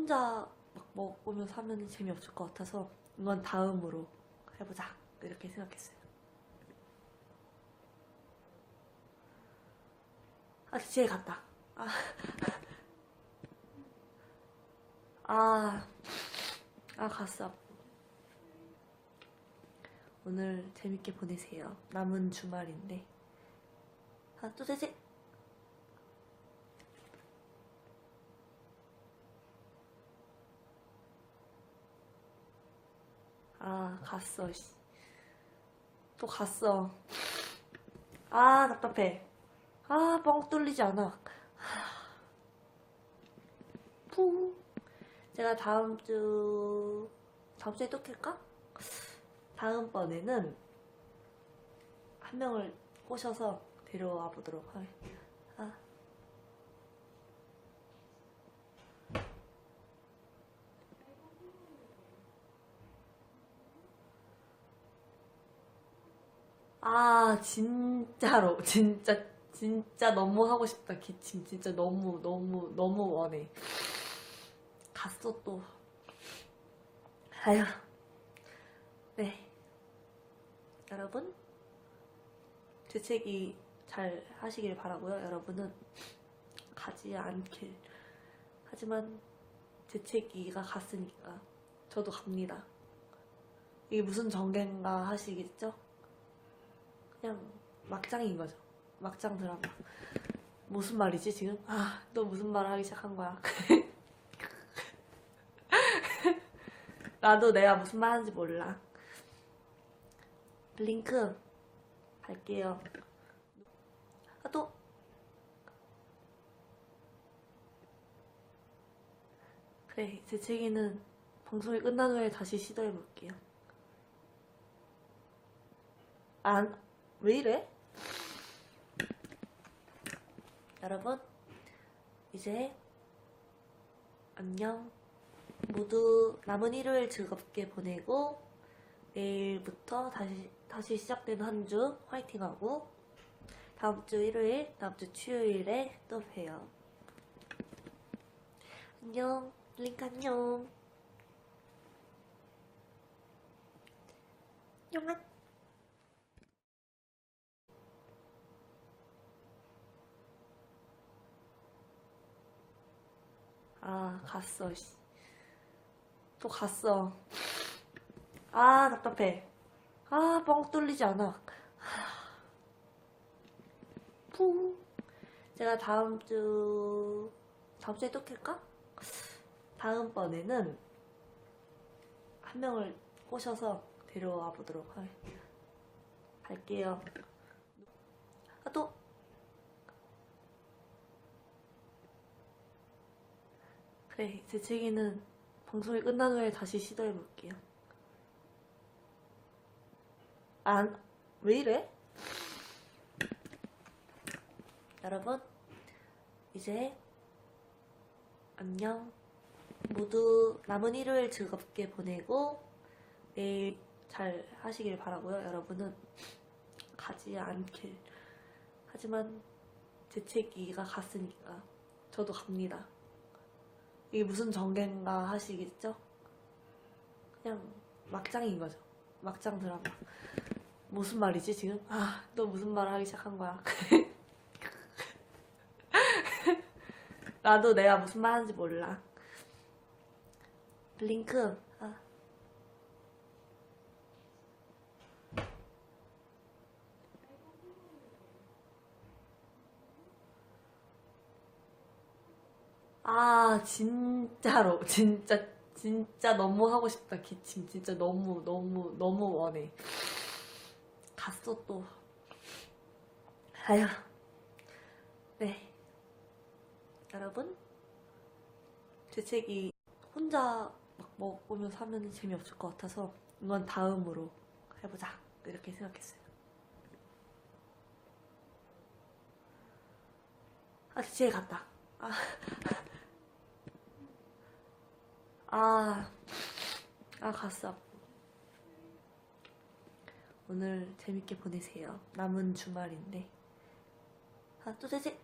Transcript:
혼자 막 먹으면서 하면 재미없을 것 같아서 이건 다음으로 해보자 이렇게 생각했어요. 아, 지혜 갔다. 아, 아, 갔어. 오늘 재밌게 보내세요. 남은 주말인데. 아, 또 되지? 아, 갔어, 씨. 또 갔어. 아, 답답해. 아, 뻥 뚫리지 않아. 푸. 제가 다음 주에 또 켤까? 다음번에는 한 명을 꼬셔서 데려와 보도록 하겠습니다. 진짜로. 진짜 너무 하고 싶다. 기침. 진짜 너무 원해. 갔어, 또. 아휴. 네. 여러분, 재채기 잘 하시길 바라고요. 여러분은 가지 않길. 하지만 재채기가 갔으니까 저도 갑니다. 이게 무슨 전개인가 하시겠죠? 그냥 막장인 거죠. 막장 드라마. 무슨 말이지 지금? 또 무슨 말을 하기 시작한 거야. 나도 내가 무슨 말 하는지 몰라. 블링크 갈게요. 또 그래, 재채기는 방송이 끝난 후에 다시 시도해볼게요. 왜 이래? 여러분, 이제 안녕. 모두 남은 일요일 즐겁게 보내고 내일부터 다시 시작되는 한 주 화이팅하고 다음 주 일요일, 다음 주 수요일에 또 봬요. 안녕. 링크 안녕. 안녕. 갔어, 씨. 또 갔어. 답답해. 뻥 뚫리지 않아. 푸. 제가 다음 주에 또 켤까? 다음번에는 한 명을 꼬셔서 데려와 보도록 할게요. 또 그래, 재채기는 방송이 끝난 후에 다시 시도해볼게요. 왜 이래? 여러분, 이제 안녕. 모두 남은 일요일 즐겁게 보내고 내일 잘 하시길 바라고요. 여러분은 가지 않길. 하지만 재채기가 갔으니까 저도 갑니다. 이게 무슨 전개인가 하시겠죠? 그냥 막장인 거죠. 막장 드라마. 무슨 말이지 지금? 또 무슨 말을 하기 시작한 거야. 나도 내가 무슨 말 하는지 몰라. 블링크. 진짜로. 진짜 너무 하고 싶다. 기침. 진짜 너무 원해. 갔어, 또. 아휴. 네. 여러분, 재채기 혼자 막 먹으면서 하면 재미없을 것 같아서 이건 다음으로 해보자 이렇게 생각했어요. 지혜 갔다. 갔어. 오늘 재밌게 보내세요. 남은 주말인데. 또 되지?